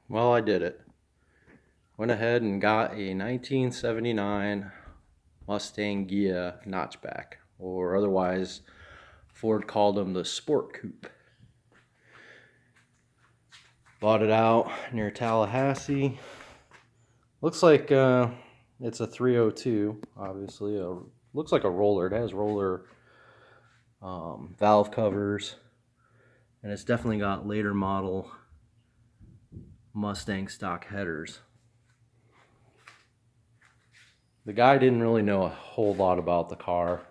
Well, I did it. Went ahead and got a 1979 Mustang Ghia notchback, or otherwise Ford called them the Sport Coupe. Bought it out near Tallahassee. Looks like it's a 302, obviously. Looks like a roller. It has roller valve covers, and it's definitely got later model Mustang stock headers. The guy didn't really know a whole lot about the car.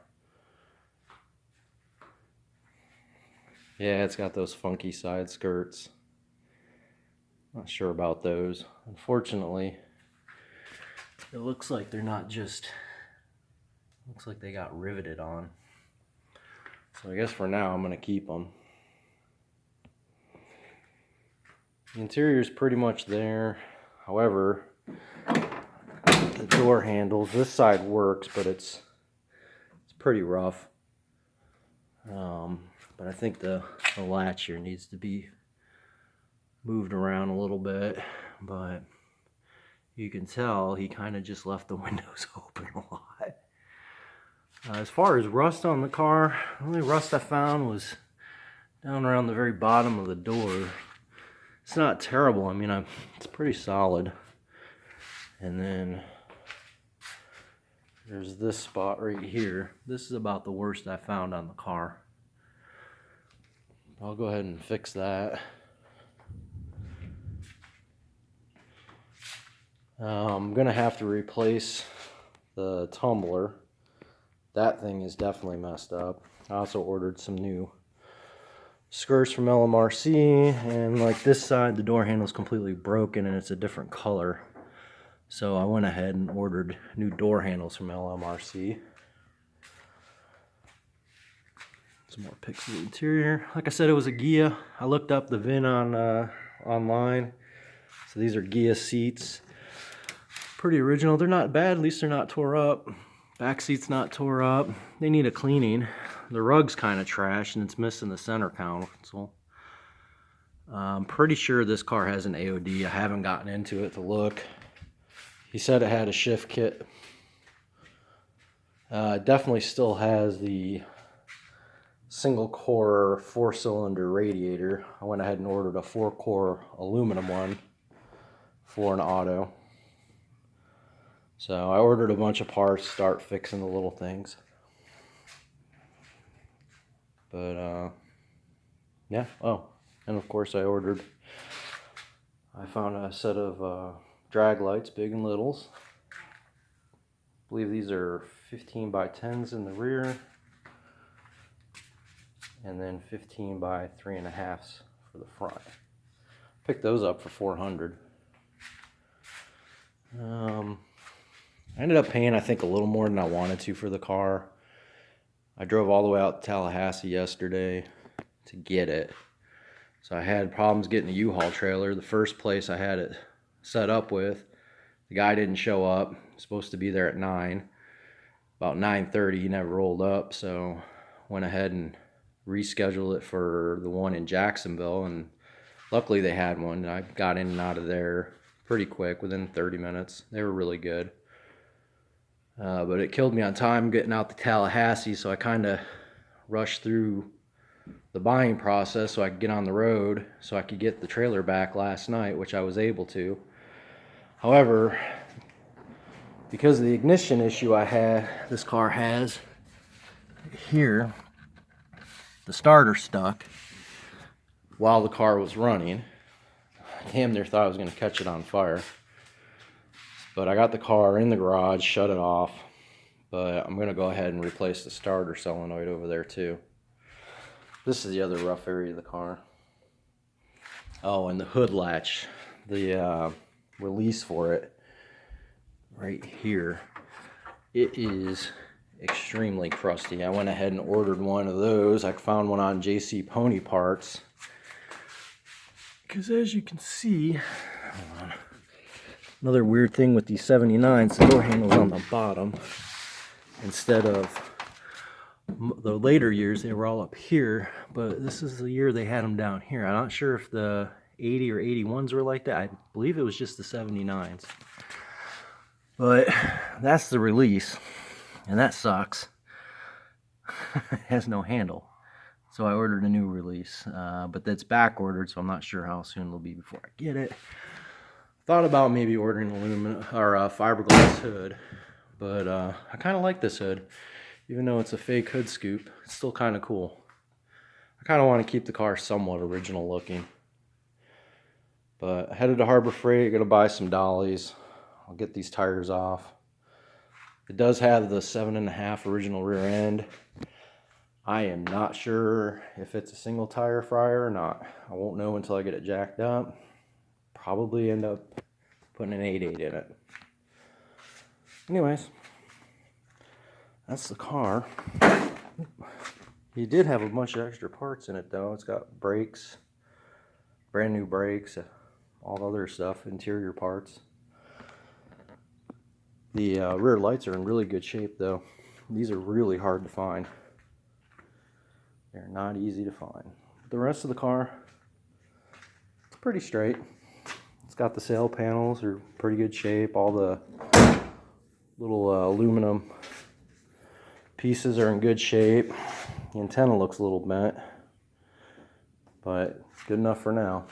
Yeah, it's got those funky side skirts. Not sure about those. Unfortunately, it looks like they're not just, looks like they got riveted on. So I guess for now I'm going to keep them. The interior is pretty much there. However, the door handles, this side works, but it's pretty rough. But I think the latch here needs to be moved around a little bit, but you can tell he kind of just left the windows open a lot. As far as rust on the car, the only rust I found was down around the very bottom of the door. It's not terrible. I mean, it's pretty solid. And then there's this spot right here. This is about the worst I found on the car. I'll go ahead and fix that. I'm gonna have to replace the tumbler. That thing is definitely messed up. I also ordered some new skirts from LMRC, and like this side, the door handle is completely broken and it's a different color. So I went ahead and ordered new door handles from LMRC. Some more pics of the interior. Like I said, it was a Ghia. I looked up the VIN on online. So these are Ghia seats. Pretty original. They're not bad. At least they're not tore up. Back seat's not tore up. They need a cleaning. The rug's kind of trash and it's missing the center console. I'm pretty sure this car has an AOD. I haven't gotten into it to look. He said it had a shift kit. It definitely still has the single core 4-cylinder radiator. I went ahead and ordered a 4-core aluminum one for an auto. So I ordered a bunch of parts, start fixing the little things. But yeah. Oh, and of course I found a set of drag lights, big and littles. I believe these are 15 by 10s in the rear, and then 15 by 3.5s for the front. Picked those up for $400. I ended up paying, I think, a little more than I wanted to for the car. I drove all the way out to Tallahassee yesterday to get it. So I had problems getting a U-Haul trailer. The first place I had it set up with, the guy didn't show up. He was supposed to be there at 9. About 9:30, he never rolled up, so went ahead and rescheduled it for the one in Jacksonville, and luckily they had one. I got in and out of there pretty quick, within 30 minutes. They were really good. But it killed me on time getting out to Tallahassee, so I kind of rushed through the buying process so I could get on the road, so I could get the trailer back last night, which I was able to. However, because of the ignition issue this car has here, the starter stuck while the car was running. Damn near thought I was going to catch it on fire. But I got the car in the garage, shut it off. But I'm going to go ahead and replace the starter solenoid over there too. This is the other rough area of the car. Oh, and the hood latch, the release for it, right here, it is extremely crusty. I went ahead and ordered one of those. I found one on JC Pony Parts. Because as you can see, hold on. Another weird thing with these 79s, the door handle's on the bottom. Instead of the later years, they were all up here, but this is the year they had them down here. I'm not sure if the 80 or 81s were like that. I believe it was just the 79s. But that's the release, and that sucks. It has no handle. So I ordered a new release, but that's back ordered, so I'm not sure how soon it'll be before I get it. Thought about maybe ordering aluminum or fiberglass hood, but I kind of like this hood. Even though it's a fake hood scoop, it's still kind of cool. I kind of want to keep the car somewhat original looking. But headed to Harbor Freight, gonna buy some dollies. I'll get these tires off. It does have the 7.5 original rear end. I am not sure if it's a single tire fryer or not. I won't know until I get it jacked up. Probably end up putting an 8.8 in it. Anyways, that's the car. He did have a bunch of extra parts in it though. It's got brakes, brand new brakes, all the other stuff, interior parts. The rear lights are in really good shape though. These are really hard to find. They're not easy to find. The rest of the car, it's pretty straight. It's got the sail panels are pretty good shape. All the little aluminum pieces are in good shape. The antenna looks a little bent, but it's good enough for now.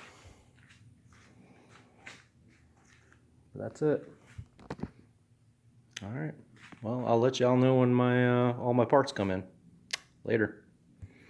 That's it. All right. Well, I'll let y'all know when my all my parts come in. Later.